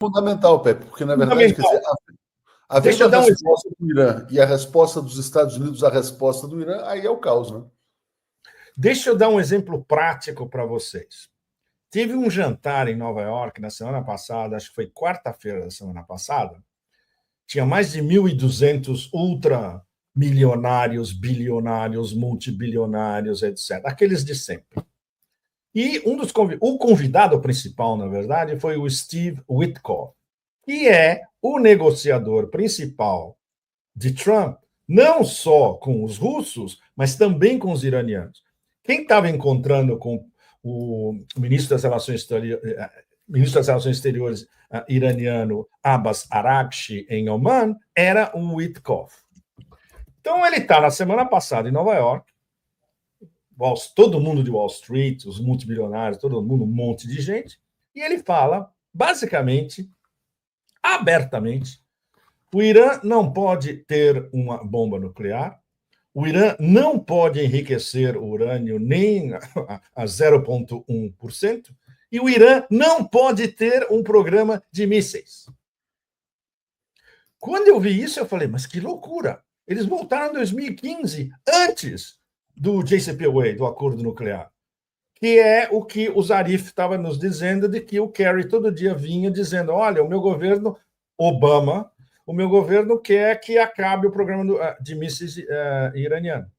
fundamental, Pepe, porque, na verdade, quer Fundamental. dizer, havendo a resposta do Irã e a resposta dos Estados Unidos à resposta do Irã, aí é o caos, né? Deixa eu dar um exemplo prático para vocês. Teve um jantar em Nova York na semana passada, acho que foi quarta-feira da semana passada, tinha mais de 1.200 ultramilionários, bilionários, multibilionários, etc. Aqueles de sempre. E o convidado principal, na verdade, foi o Steve Witkoff, que é o negociador principal de Trump, não só com os russos, mas também com os iranianos. Quem estava encontrando com o ministro das Relações Exteriores iraniano Abbas Araghchi em Oman era o Witkoff. Então ele está na semana passada em Nova York, todo mundo de Wall Street, os multibilionários, todo mundo, um monte de gente, e ele fala, basicamente, abertamente, o Irã não pode ter uma bomba nuclear, o Irã não pode enriquecer o urânio nem a 0,1%, e o Irã não pode ter um programa de mísseis. Quando eu vi isso, eu falei, mas que loucura! Eles voltaram em 2015, antes do JCPOA, do acordo nuclear, que é o que o Zarif estava nos dizendo, de que o Kerry todo dia vinha dizendo, olha, o meu governo, Obama, o meu governo quer que acabe o programa de mísseis iraniano.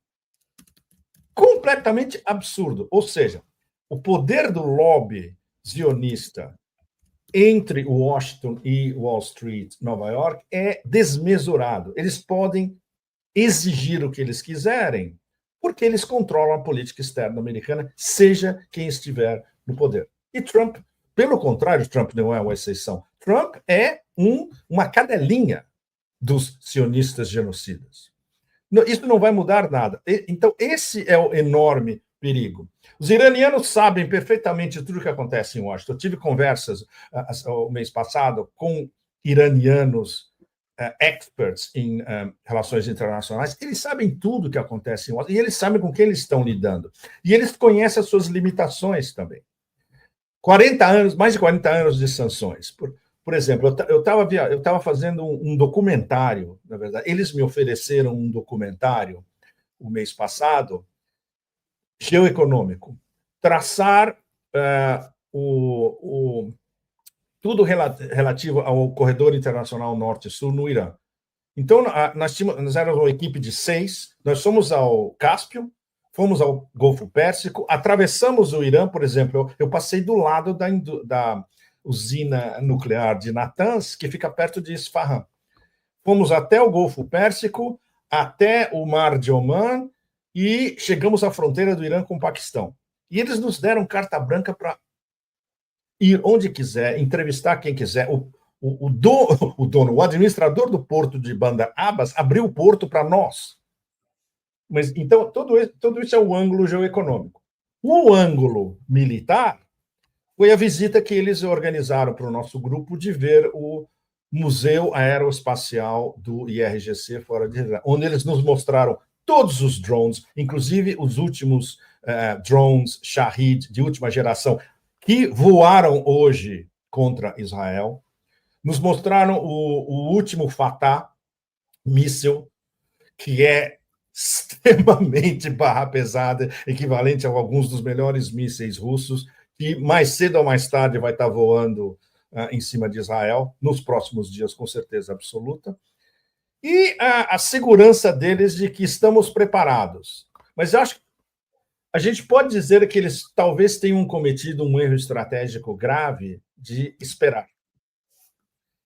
Completamente absurdo. Ou seja, o poder do lobby zionista entre Washington e Wall Street, Nova York, é desmesurado. Eles podem exigir o que eles quiserem, porque eles controlam a política externa americana, seja quem estiver no poder. E Trump, pelo contrário, Trump não é uma exceção. Trump é uma cadelinha dos sionistas genocidas. Isso não vai mudar nada. Então, esse é o enorme perigo. Os iranianos sabem perfeitamente tudo o que acontece em Washington. Eu tive conversas o mês passado com iranianos experts em relações internacionais. Eles sabem tudo o que acontece em Washington e eles sabem com quem eles estão lidando. E eles conhecem as suas limitações também. 40 anos, mais de 40 anos de sanções. Por exemplo, eu estava fazendo um documentário, na verdade. Eles me ofereceram um documentário o mês passado, geoeconômico, traçar tudo relativo ao corredor internacional norte-sul no Irã. Então, nós éramos uma equipe de 6, nós fomos ao Cáspio, fomos ao Golfo Pérsico, atravessamos o Irã, por exemplo, eu passei do lado da usina nuclear de Natanz, que fica perto de Isfahan. Fomos até o Golfo Pérsico, até o Mar de Omã, e chegamos à fronteira do Irã com o Paquistão. E eles nos deram carta branca para ir onde quiser, entrevistar quem quiser. O administrador do porto de Bandar Abbas abriu o porto para nós. Mas, então, tudo isso é o ângulo geoeconômico. O ângulo militar foi a visita que eles organizaram para o nosso grupo de ver o Museu Aeroespacial do IRGC fora de Irã, onde eles nos mostraram todos os drones, inclusive os últimos drones Shahid de última geração, que voaram hoje contra Israel. Nos mostraram o último Fatah míssil, que é extremamente barra pesada, equivalente a alguns dos melhores mísseis russos, que mais cedo ou mais tarde vai estar voando em cima de Israel, nos próximos dias, com certeza absoluta. E a segurança deles de que estamos preparados. Mas eu acho que a gente pode dizer que eles talvez tenham cometido um erro estratégico grave de esperar.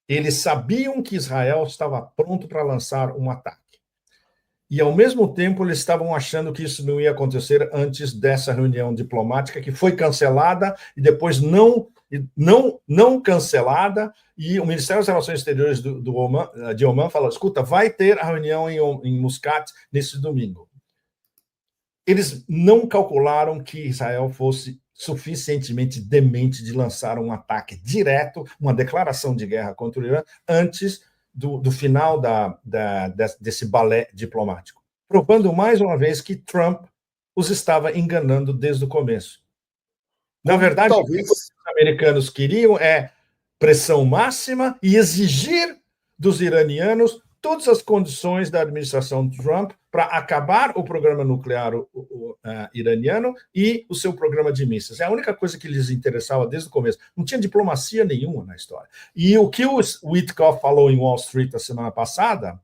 Eles sabiam que Israel estava pronto para lançar um ataque. E, ao mesmo tempo, eles estavam achando que isso não ia acontecer antes dessa reunião diplomática, que foi cancelada e depois não cancelada, e o Ministério das Relações Exteriores de Oman falou, escuta, vai ter a reunião em Muscat nesse domingo. Eles não calcularam que Israel fosse suficientemente demente de lançar um ataque direto, uma declaração de guerra contra o Irã, antes do final desse balé diplomático, provando mais uma vez que Trump os estava enganando desde o começo. Na verdade, talvez o que os americanos queriam é pressão máxima e exigir dos iranianos todas as condições da administração Trump para acabar o programa nuclear iraniano e o seu programa de mísseis. É a única coisa que lhes interessava desde o começo. Não tinha diplomacia nenhuma na história. E o que o Witkoff falou em Wall Street a semana passada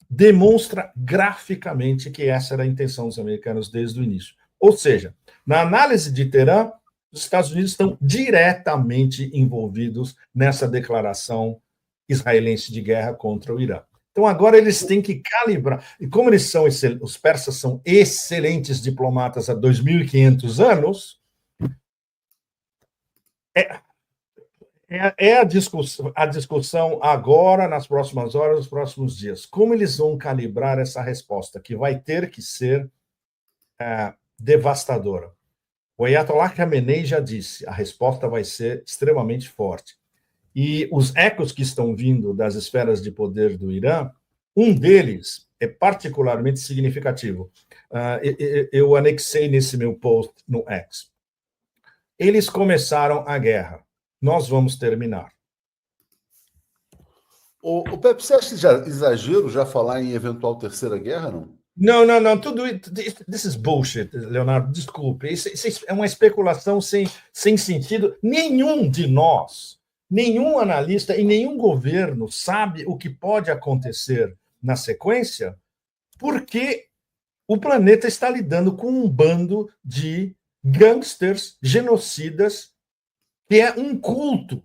demonstra graficamente que essa era a intenção dos americanos desde o início. Ou seja, na análise de Teherã, os Estados Unidos estão diretamente envolvidos nessa declaração israelense de guerra contra o Irã. Então, agora eles têm que calibrar. E como eles são, os persas são excelentes diplomatas há 2.500 anos, é a discussão agora, nas próximas horas, nos próximos dias. Como eles vão calibrar essa resposta, que vai ter que ser devastadora. O Ayatollah Khamenei já disse, a resposta vai ser extremamente forte. E os ecos que estão vindo das esferas de poder do Irã, um deles é particularmente significativo. Eu anexei nesse meu post no X. Eles começaram a guerra. Nós vamos terminar. O Pepe, você acha exagero já falar em eventual terceira guerra, não? Não. Tudo isso. This is bullshit, Leonardo. Desculpe. Isso é uma especulação sem sentido. Nenhum de nós, nenhum analista e nenhum governo sabe o que pode acontecer na sequência, porque o planeta está lidando com um bando de gangsters, genocidas, que é um culto.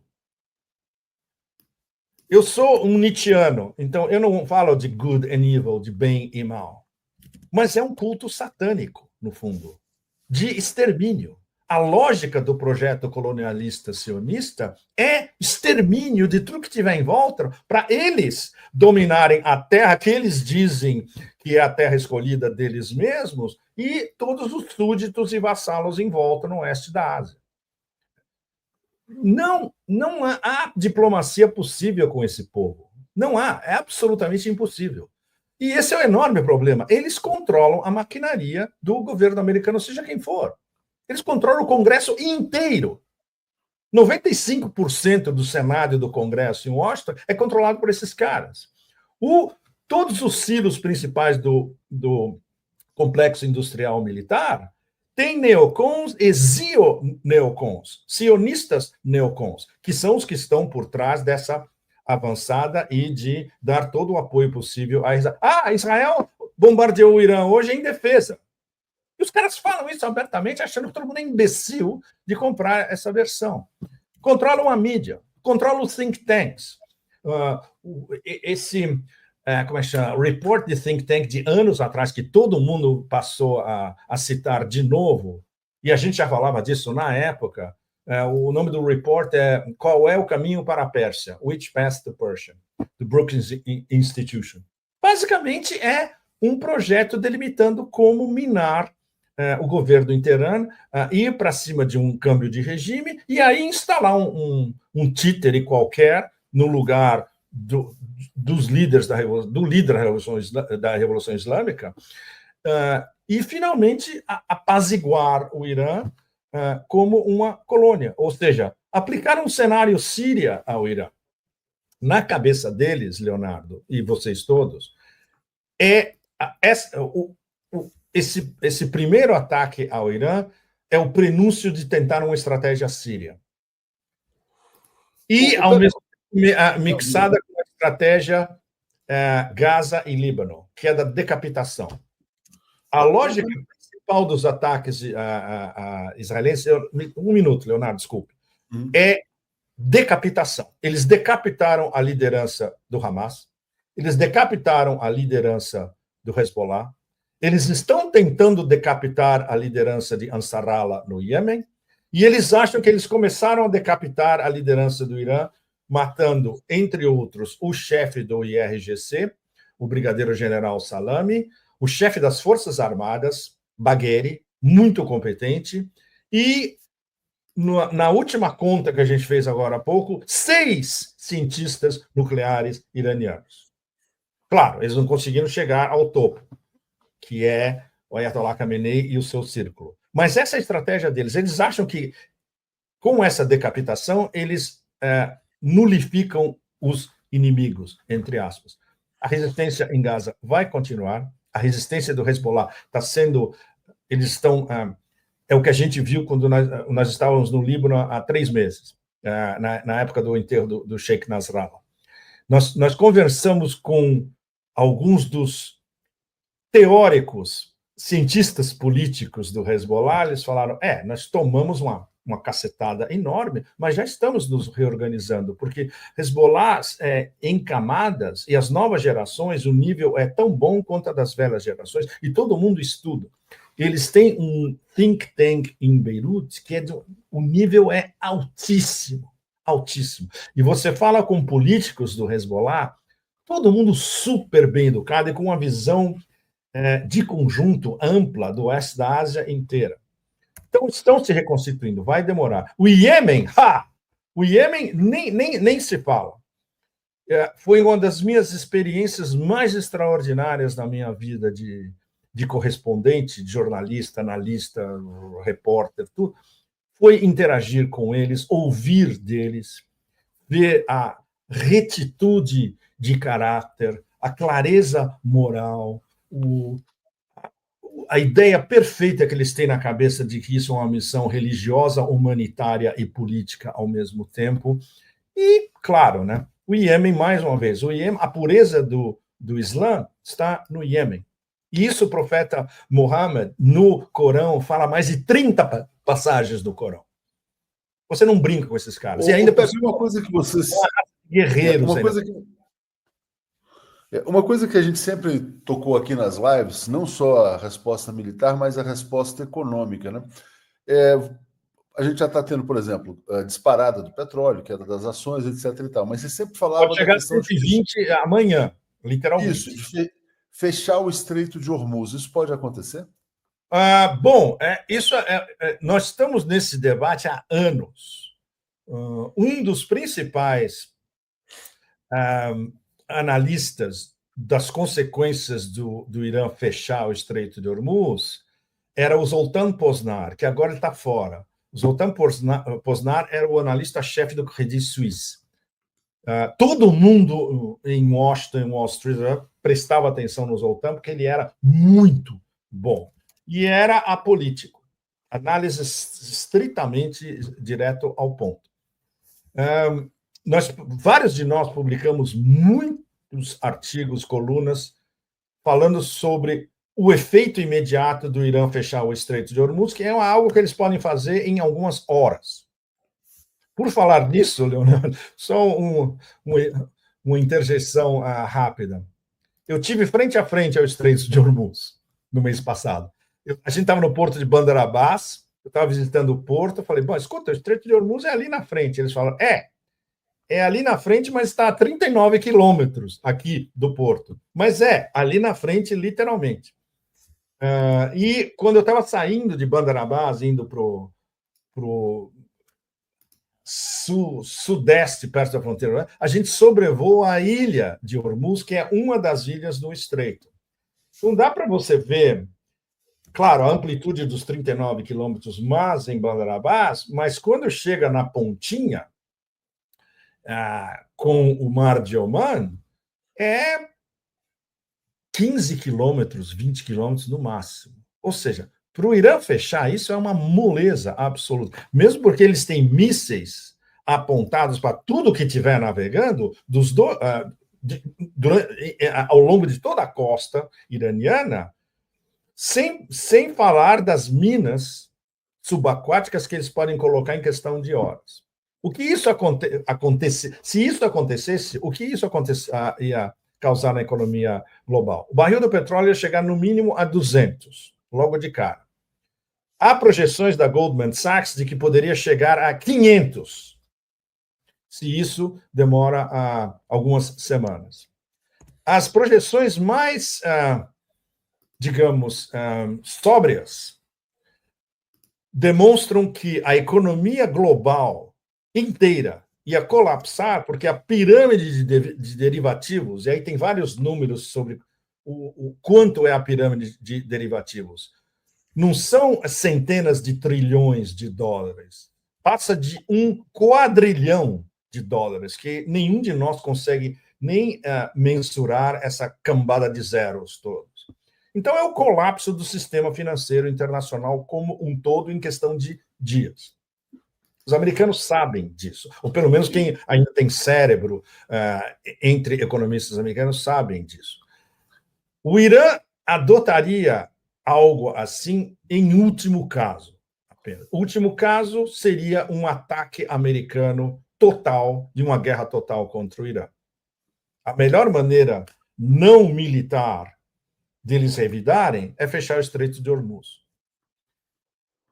Eu sou um nietzschiano, então eu não falo de good and evil, de bem e mal. Mas é um culto satânico, no fundo, de extermínio. A lógica do projeto colonialista sionista é extermínio de tudo que tiver em volta para eles dominarem a terra que eles dizem que é a terra escolhida deles mesmos e todos os súditos e vassalos em volta no oeste da Ásia. Não há diplomacia possível com esse povo. Não há, é absolutamente impossível. E esse é o enorme problema. Eles controlam a maquinaria do governo americano, seja quem for. Eles controlam o Congresso inteiro. 95% do Senado e do Congresso em Washington é controlado por esses caras. Todos os silos principais do complexo industrial militar têm neocons e zio-neocons, sionistas neocons, que são os que estão por trás dessa avançada e de dar todo o apoio possível a Israel. Israel bombardeou o Irã hoje em defesa. E os caras falam isso abertamente, achando que todo mundo é imbecil de comprar essa versão. Controlam a mídia, controlam os think tanks. Como é que chama? Report de think tank de anos atrás, que todo mundo passou a citar de novo, e a gente já falava disso na época. O nome do report é Qual é o caminho para a Pérsia? Which Path to Persia? Do Brookings Institution. Basicamente é um projeto delimitando como minar o governo em Teherã, ir para cima de um câmbio de regime e aí instalar um títere qualquer no lugar dos líderes do líder da Revolução Islâmica e finalmente apaziguar o Irã como uma colônia, ou seja, aplicar um cenário Síria ao Irã. Na cabeça deles, Leonardo, e vocês todos, esse primeiro ataque ao Irã é o prenúncio de tentar uma estratégia síria. E, ao mesmo tempo, mixada com a estratégia Gaza e Líbano, que é da decapitação. A lógica principal dos ataques israelenses... Um minuto, Leonardo, desculpe. É decapitação. Eles decapitaram a liderança do Hamas, eles decapitaram a liderança do Hezbollah, eles estão tentando decapitar a liderança de Ansarallah no Iêmen, e eles acham que eles começaram a decapitar a liderança do Irã, matando, entre outros, o chefe do IRGC, o brigadeiro-general Salami, o chefe das Forças Armadas, Bagheri, muito competente, e na última conta que a gente fez agora há pouco, 6 cientistas nucleares iranianos. Claro, eles não conseguiram chegar ao topo, que é o Ayatollah Khamenei e o seu círculo. Mas essa é a estratégia deles. Eles acham que, com essa decapitação, eles nulificam os inimigos, entre aspas. A resistência em Gaza vai continuar, a resistência do Hezbollah está sendo... Eles estão... é o que a gente viu quando nós estávamos no Líbano há 3 meses, na época do enterro do Sheikh Nasrallah. Nós conversamos com alguns dos teóricos, cientistas políticos do Hezbollah, eles falaram, nós tomamos uma cacetada enorme, mas já estamos nos reorganizando, porque Hezbollah em camadas, e as novas gerações, o nível é tão bom quanto a das velhas gerações, e todo mundo estuda. Eles têm um think tank em Beirute, que o nível é altíssimo, altíssimo. E você fala com políticos do Hezbollah, todo mundo super bem educado e com uma visão de conjunto ampla do oeste da Ásia inteira. Então, estão se reconstituindo, vai demorar. O Iêmen nem se fala. Foi uma das minhas experiências mais extraordinárias na minha vida de correspondente, de jornalista, analista, repórter, tudo. Foi interagir com eles, ouvir deles, ver a retitude de caráter, a clareza moral, a ideia perfeita que eles têm na cabeça de que isso é uma missão religiosa, humanitária e política ao mesmo tempo. E, claro, né, o Iêmen, mais uma vez, a pureza do Islã está no Iêmen. E isso o profeta Muhammad, no Corão, fala mais de 30 passagens do Corão. Você não brinca com esses caras. E ainda uma coisa que vocês... Guerreiros. Uma coisa que a gente sempre tocou aqui nas lives, não só a resposta militar, mas a resposta econômica, né? A gente já está tendo, por exemplo, a disparada do petróleo, queda das ações, etc. e tal, mas você sempre falava pode chegar da questão a 120 amanhã, literalmente. Isso, de fechar o Estreito de Hormuz. Isso pode acontecer? Bom, nós estamos nesse debate há anos. Um dos principais analistas das consequências do Irã fechar o Estreito de Hormuz era o Zoltan Poznar, que agora está fora. O Zoltan Poznar era o analista-chefe do Credit Suisse. Todo mundo em Washington, em Wall Street, prestava atenção no Zoltan, porque ele era muito bom. E era apolítico. Análise estritamente direto ao ponto. Vários de nós publicamos muitos artigos, colunas, falando sobre o efeito imediato do Irã fechar o Estreito de Hormuz, que é algo que eles podem fazer em algumas horas. Por falar nisso, Leonardo, só uma interjeição rápida. Eu tive frente a frente ao Estreito de Hormuz no mês passado. A gente estava no porto de Bandar Abbas, eu estava visitando o porto, eu falei, bom, escuta, o Estreito de Hormuz é ali na frente. Eles falaram, é ali na frente, mas está a 39 quilômetros aqui do porto. Mas ali na frente, literalmente. E quando eu estava saindo de Bandar Abbas, indo para o sudeste, perto da fronteira, a gente sobrevoa a ilha de Hormuz, que é uma das ilhas do Estreito. Não dá para você ver, claro, a amplitude dos 39 quilômetros, mas em Bandar Abbas, mas quando chega na pontinha, com o Mar de Oman, é 15 quilômetros, 20 quilômetros no máximo. Ou seja, para o Irã fechar, isso é uma moleza absoluta. Mesmo porque eles têm mísseis apontados para tudo que estiver navegando ao longo de toda a costa iraniana, sem falar das minas subaquáticas que eles podem colocar em questão de horas. O que isso se isso acontecesse, o que isso ia causar na economia global? O barril do petróleo ia chegar no mínimo a 200, logo de cara. Há projeções da Goldman Sachs de que poderia chegar a 500, se isso demora algumas semanas. As projeções mais, digamos, sóbrias demonstram que a economia global inteira ia colapsar, porque a pirâmide de derivativos, e aí tem vários números sobre o quanto é a pirâmide de derivativos, não são centenas de trilhões de dólares, passa de 1 quadrilhão de dólares, que nenhum de nós consegue nem mensurar essa cambada de zeros todos. Então, é o colapso do sistema financeiro internacional como um todo em questão de dias. Os americanos sabem disso, ou pelo menos quem ainda tem cérebro entre economistas americanos sabem disso. O Irã adotaria algo assim em último caso, apenas. O último caso seria um ataque americano total, de uma guerra total contra o Irã. A melhor maneira não militar deles revidarem é fechar o Estreito de Hormuz.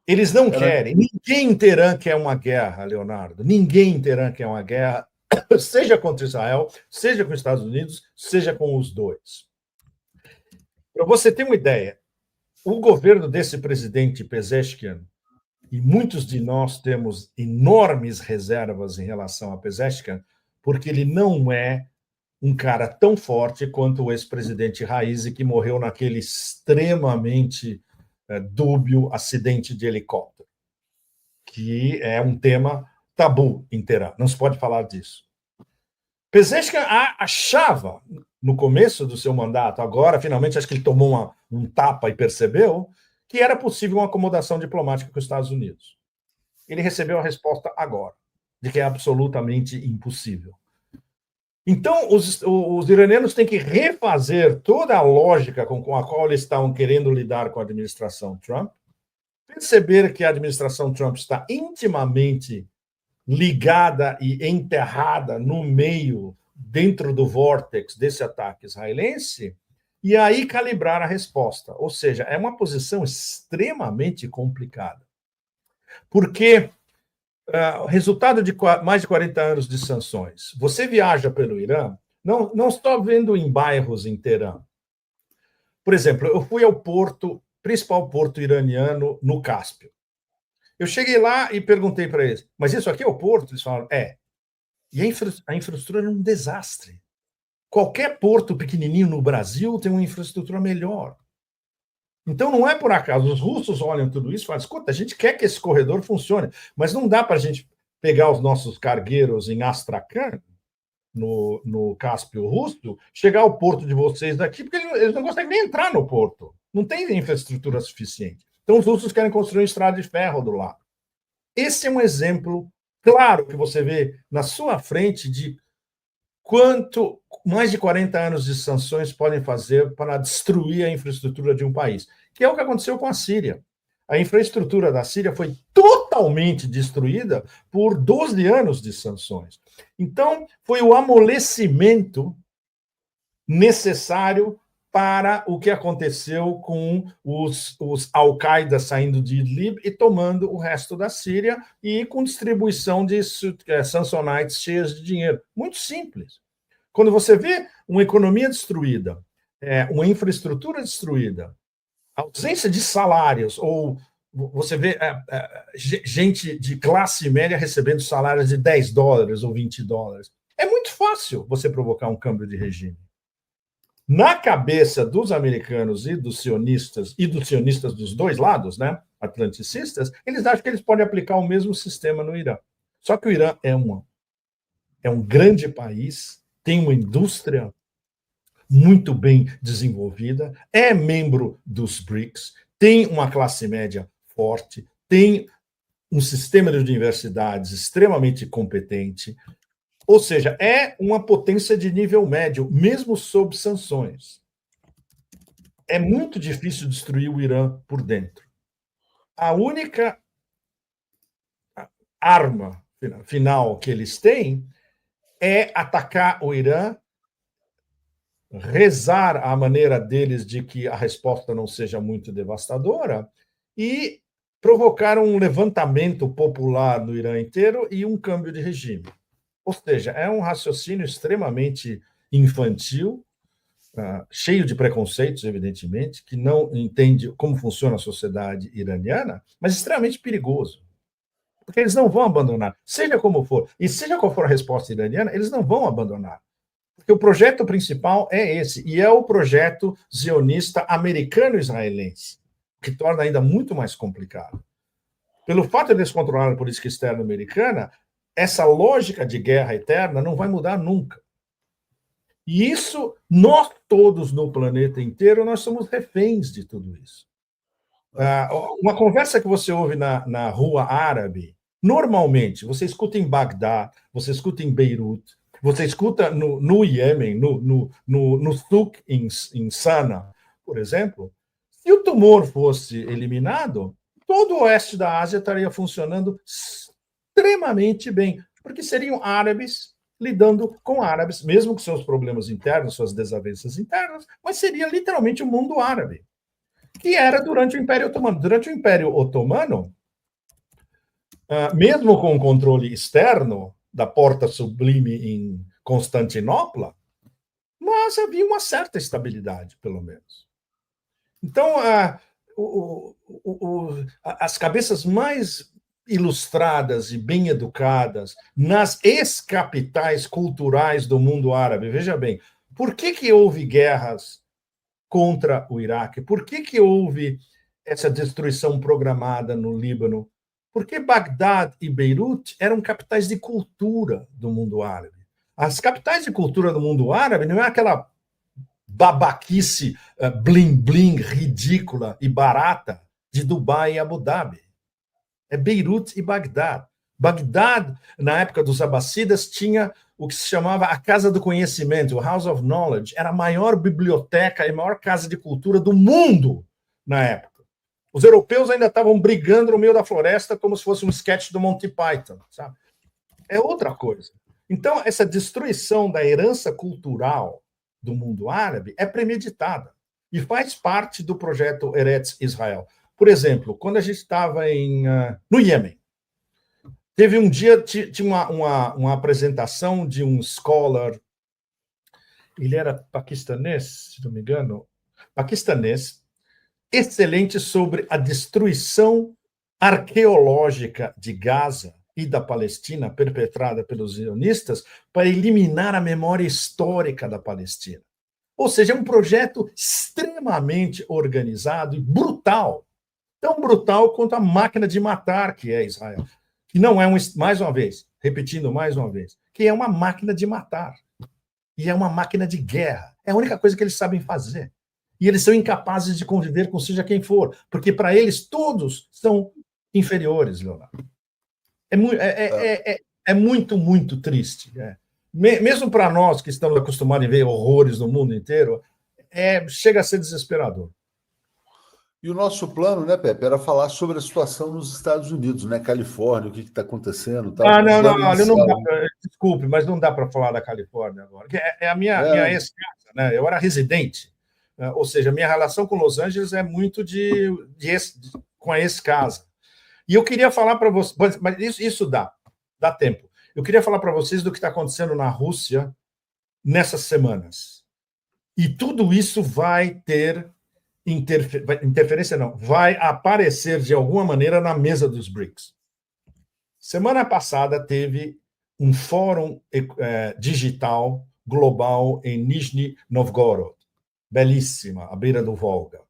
Eles não querem, ninguém em Teherã quer uma guerra, Leonardo, ninguém em Teherã quer uma guerra, seja contra Israel, seja com os Estados Unidos, seja com os dois. Para você ter uma ideia, o governo desse presidente Pezeshkian, e muitos de nós temos enormes reservas em relação a Pezeshkian, porque ele não é um cara tão forte quanto o ex-presidente Raisi, que morreu naquele extremamente dúbio acidente de helicóptero, que é um tema tabu em Teherã, não se pode falar disso. Pezeshkian achava, no começo do seu mandato, agora, finalmente, acho que ele tomou um tapa e percebeu que era possível uma acomodação diplomática com os Estados Unidos. Ele recebeu a resposta agora, de que é absolutamente impossível. Então, os iranianos têm que refazer toda a lógica com a qual eles estavam querendo lidar com a administração Trump, perceber que a administração Trump está intimamente ligada e enterrada no meio, dentro do vórtex desse ataque israelense, e aí calibrar a resposta. Ou seja, é uma posição extremamente complicada. Porque o resultado de mais de 40 anos de sanções, você viaja pelo Irã, não estou vendo em bairros em Teherã. Por exemplo, eu fui ao principal porto iraniano no Cáspio. Eu cheguei lá e perguntei para eles, mas isso aqui é o porto? Eles falaram, é. E a infraestrutura é um desastre. Qualquer porto pequenininho no Brasil tem uma infraestrutura melhor. Então, não é por acaso. Os russos olham tudo isso e falam, escuta, a gente quer que esse corredor funcione, mas não dá para a gente pegar os nossos cargueiros em Astrakhan, no Cáspio russo, chegar ao porto de vocês daqui, porque eles não conseguem nem entrar no porto. Não tem infraestrutura suficiente. Então, os russos querem construir uma estrada de ferro do lado. Esse é um exemplo claro que você vê na sua frente de quanto mais de 40 anos de sanções podem fazer para destruir a infraestrutura de um país, que é o que aconteceu com a Síria. A infraestrutura da Síria foi totalmente destruída por 12 anos de sanções. Então, foi o amolecimento necessário para o que aconteceu com os Al-Qaeda saindo de Idlib e tomando o resto da Síria e com distribuição de Samsonites cheias de dinheiro. Muito simples. Quando você vê uma economia destruída, uma infraestrutura destruída, ausência de salários, ou você vê gente de classe média recebendo salários de $10 ou $20, é muito fácil você provocar um câmbio de regime. Na cabeça dos americanos e dos sionistas dos dois lados, né, atlanticistas, eles acham que eles podem aplicar o mesmo sistema no Irã. Só que o Irã é um grande país, tem uma indústria muito bem desenvolvida, é membro dos BRICS, tem uma classe média forte, tem um sistema de universidades extremamente competente, ou seja, é uma potência de nível médio, mesmo sob sanções. É muito difícil destruir o Irã por dentro. A única arma final que eles têm é atacar o Irã, rezar à maneira deles de que a resposta não seja muito devastadora e provocar um levantamento popular no Irã inteiro e um câmbio de regime. Ou seja, é um raciocínio extremamente infantil, cheio de preconceitos, evidentemente, que não entende como funciona a sociedade iraniana, mas extremamente perigoso. Porque eles não vão abandonar, seja como for. E seja qual for a resposta iraniana, eles não vão abandonar. Porque o projeto principal é esse, e é o projeto zionista americano-israelense, que torna ainda muito mais complicado. Pelo fato de eles controlarem a política externa americana, essa lógica de guerra eterna não vai mudar nunca. E isso, nós todos no planeta inteiro, nós somos reféns de tudo isso. Uma conversa que você ouve na rua árabe, normalmente, você escuta em Bagdá, você escuta em Beirute, você escuta no Iêmen, no Souk, em Sana, por exemplo. Se o tumor fosse eliminado, todo o oeste da Ásia estaria funcionando extremamente bem, porque seriam árabes lidando com árabes, mesmo com seus problemas internos, suas desavenças internas, mas seria literalmente o mundo árabe, que era durante o Império Otomano. Durante o Império Otomano, mesmo com o controle externo da Porta Sublime em Constantinopla, mas havia uma certa estabilidade, pelo menos. Então, as cabeças mais ilustradas e bem educadas nas ex-capitais culturais do mundo árabe, veja bem, por que houve guerras contra o Iraque? Por que houve essa destruição programada no Líbano? Porque Bagdá e Beirute eram capitais de cultura do mundo árabe. As capitais de cultura do mundo árabe não é aquela babaquice bling-bling ridícula e barata de Dubai e Abu Dhabi. É Beirute e Bagdá. Bagdá, na época dos Abássidas, tinha o que se chamava a Casa do Conhecimento, o House of Knowledge. Era a maior biblioteca e maior casa de cultura do mundo na época. Os europeus ainda estavam brigando no meio da floresta como se fosse um sketch do Monty Python, sabe? É outra coisa. Então, essa destruição da herança cultural do mundo árabe é premeditada e faz parte do projeto Eretz Israel. Por exemplo, quando a gente estava no Iêmen, teve um dia, tinha uma apresentação de um scholar, ele era paquistanês, se não me engano, paquistanês, excelente sobre a destruição arqueológica de Gaza e da Palestina perpetrada pelos sionistas para eliminar a memória histórica da Palestina. Ou seja, é um projeto extremamente organizado e brutal. Tão brutal quanto a máquina de matar que é Israel. Que não é, mais uma vez, repetindo mais uma vez, que é uma máquina de matar. E é uma máquina de guerra. É a única coisa que eles sabem fazer. E eles são incapazes de conviver com seja quem for, porque para eles todos são inferiores, Leonardo. É muito, muito triste. Mesmo para nós que estamos acostumados a ver horrores no mundo inteiro, chega a ser desesperador. E o nosso plano, né, Pepe, era falar sobre a situação nos Estados Unidos, né, Califórnia, o que está acontecendo. Tal, desculpe, mas não dá para falar da Califórnia agora. É a minha ex-casa, né? Eu era residente, ou seja, minha relação com Los Angeles é muito com a ex-casa. E eu queria falar para vocês, mas isso dá tempo. Eu queria falar para vocês do que está acontecendo na Rússia nessas semanas. E tudo isso vai ter interferência, não, vai aparecer de alguma maneira na mesa dos BRICS. Semana passada teve um fórum digital global em Nizhny Novgorod, belíssima, à beira do Volga.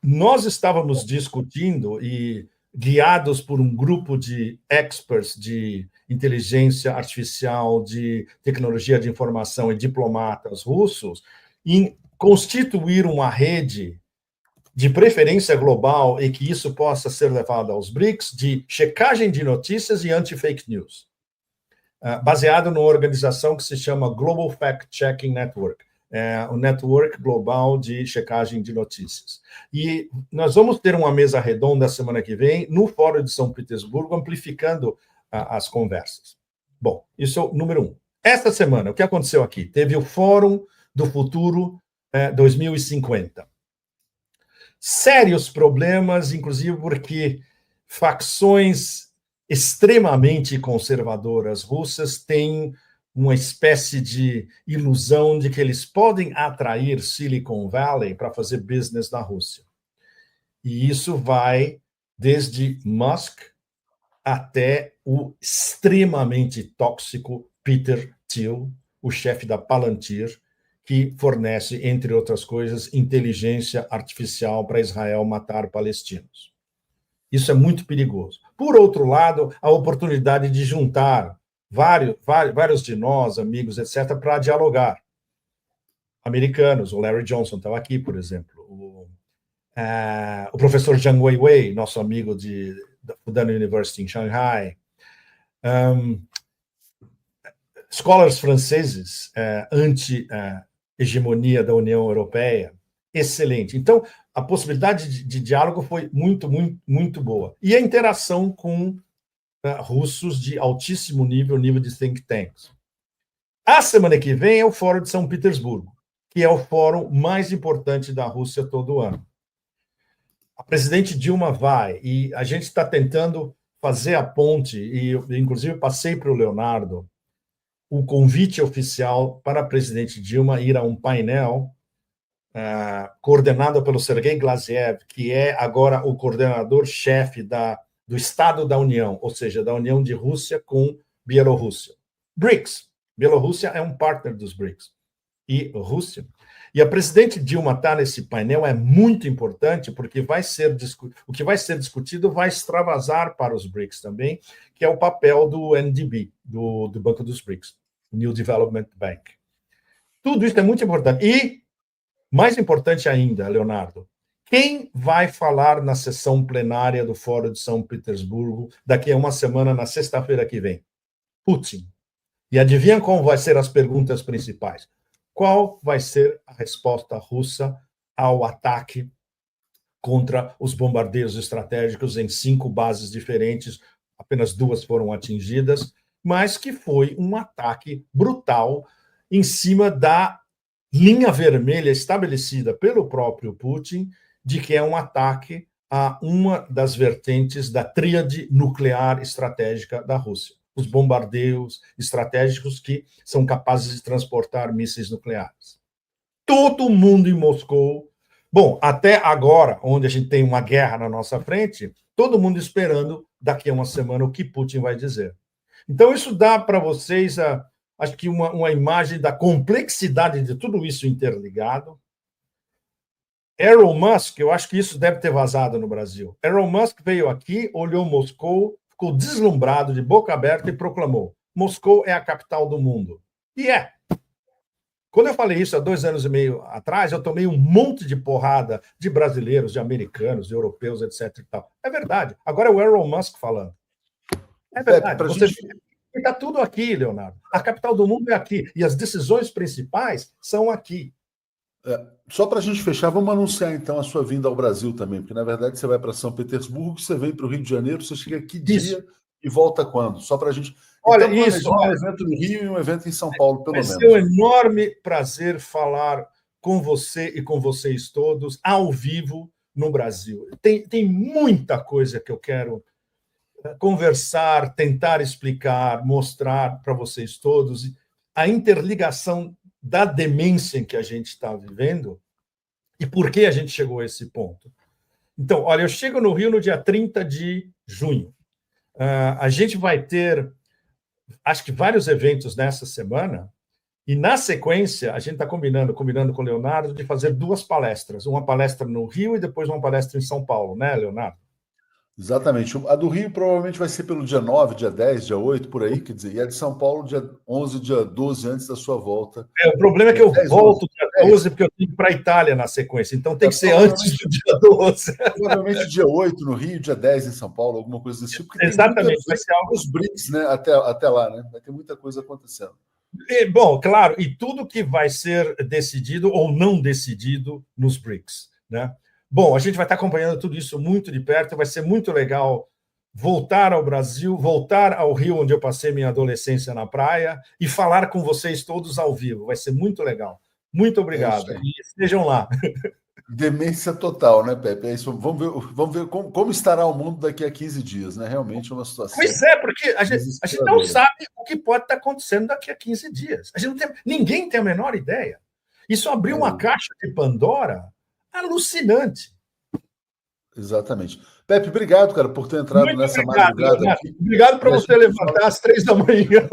Nós estávamos discutindo e guiados por um grupo de experts de inteligência artificial, de tecnologia de informação e diplomatas russos, em constituir uma rede de preferência global e que isso possa ser levado aos BRICS de checagem de notícias e anti-fake news, baseado numa organização que se chama Global Fact Checking Network, o network global de checagem de notícias. E nós vamos ter uma mesa redonda semana que vem no Fórum de São Petersburgo, amplificando as conversas. Bom, isso é o número 1. Esta semana, o que aconteceu aqui? Teve o Fórum do Futuro 2050. Sérios problemas, inclusive porque facções extremamente conservadoras russas têm uma espécie de ilusão de que eles podem atrair Silicon Valley para fazer business na Rússia. E isso vai desde Musk até o extremamente tóxico Peter Thiel, o chefe da Palantir, que fornece, entre outras coisas, inteligência artificial para Israel matar palestinos. Isso é muito perigoso. Por outro lado, a oportunidade de juntar vários de nós, amigos, etc., para dialogar. Americanos, o Larry Johnson estava aqui, por exemplo, o professor Zhang Weiwei, nosso amigo da Fudan University em Shanghai, scholars franceses anti-hegemonia da União Europeia, excelente. Então, a possibilidade de diálogo foi muito, muito, muito boa. E a interação com russos de altíssimo nível de think tanks. A semana que vem é o Fórum de São Petersburgo, que é o fórum mais importante da Rússia todo ano. A presidente Dilma vai, e a gente está tentando fazer a ponte, e eu, inclusive, passei para o Leonardo o convite oficial para a presidente Dilma ir a um painel coordenado pelo Sergei Glaziev, que é agora o coordenador-chefe do Estado da União, ou seja, da União de Rússia com Bielorrússia. BRICS. Bielorrússia é um partner dos BRICS. E Rússia. E a presidente Dilma estar nesse painel é muito importante, porque o que vai ser discutido vai extravasar para os BRICS também, que é o papel do NDB, do Banco dos BRICS, New Development Bank. Tudo isso é muito importante. E, mais importante ainda, Leonardo, quem vai falar na sessão plenária do Fórum de São Petersburgo daqui a uma semana, na sexta-feira que vem? Putin. E adivinha como vão ser as perguntas principais? Qual vai ser a resposta russa ao ataque contra os bombardeios estratégicos em 5 bases diferentes? Apenas 2 foram atingidas, mas que foi um ataque brutal em cima da linha vermelha estabelecida pelo próprio Putin, de que é um ataque a uma das vertentes da tríade nuclear estratégica da Rússia. Os bombardeios estratégicos que são capazes de transportar mísseis nucleares. Todo mundo em Moscou, bom, até agora, onde a gente tem uma guerra na nossa frente, todo mundo esperando daqui a uma semana o que Putin vai dizer. Então, isso dá para vocês, acho que uma imagem da complexidade de tudo isso interligado. Elon Musk, eu acho que isso deve ter vazado no Brasil. Elon Musk veio aqui, olhou Moscou, ficou deslumbrado, de boca aberta e proclamou: Moscou é a capital do mundo. E é. Quando eu falei isso há 2 anos e meio atrás, eu tomei um monte de porrada de brasileiros, de americanos, de europeus, etc. E tal. É verdade. Agora é o Elon Musk falando. É verdade. Está tudo aqui, Leonardo. A capital do mundo é aqui. E as decisões principais são aqui. Só para a gente fechar, vamos anunciar então a sua vinda ao Brasil também, porque na verdade você vai para São Petersburgo, você vem para o Rio de Janeiro, você chega que dia e volta quando? Só para a gente. Olha, então, isso. Um evento no Rio e um evento em São Paulo, pelo menos. Vai ser um enorme prazer falar com você e com vocês todos, ao vivo, no Brasil. Tem muita coisa que eu quero conversar, tentar explicar, mostrar para vocês todos. A interligação da demência em que a gente está vivendo e por que a gente chegou a esse ponto. Então, olha, eu chego no Rio no dia 30 de junho. A gente vai ter, acho que, vários eventos nessa semana, e, na sequência, a gente está combinando com o Leonardo de fazer 2 palestras, uma palestra no Rio e depois uma palestra em São Paulo, né, Leonardo? Exatamente. A do Rio provavelmente vai ser pelo dia 9, dia 10, dia 8, por aí, quer dizer, e a de São Paulo dia 11, dia 12, antes da sua volta. O problema é que eu volto dia 12 porque eu tenho que ir para a Itália na sequência, então tem que ser antes do dia 12. Provavelmente dia 8 no Rio, dia 10 em São Paulo, alguma coisa desse tipo. Exatamente. Vai ser algo... Os BRICS, né, até lá, né? Vai ter muita coisa acontecendo. Bom, claro, e tudo que vai ser decidido ou não decidido nos BRICS, né? Bom, a gente vai estar acompanhando tudo isso muito de perto, vai ser muito legal voltar ao Brasil, voltar ao Rio, onde eu passei minha adolescência na praia, e falar com vocês todos ao vivo. Vai ser muito legal. Muito obrigado. E estejam lá. Demência total, né, Pepe? É isso. Vamos ver como estará o mundo daqui a 15 dias, né? Realmente é uma situação. Pois é, porque a gente não sabe o que pode estar acontecendo daqui a 15 dias. Ninguém tem a menor ideia. Isso abriu uma caixa de Pandora alucinante. Exatamente. Pepe, obrigado, cara, por ter entrado nessa madrugada aqui. Obrigado por você levantar às 3 da manhã.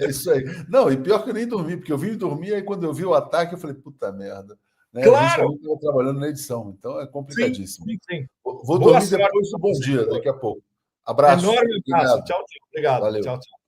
É isso aí. Não, e pior que eu nem dormi, porque eu vim dormir, aí quando eu vi o ataque, eu falei, puta merda. Né? Claro! A gente estava trabalhando na edição, então é complicadíssimo. Sim. Vou dormir depois do bom dia, daqui a pouco. Abraço. Enorme abraço. Obrigado. Tchau, tchau. Obrigado. Valeu. Tchau, tchau.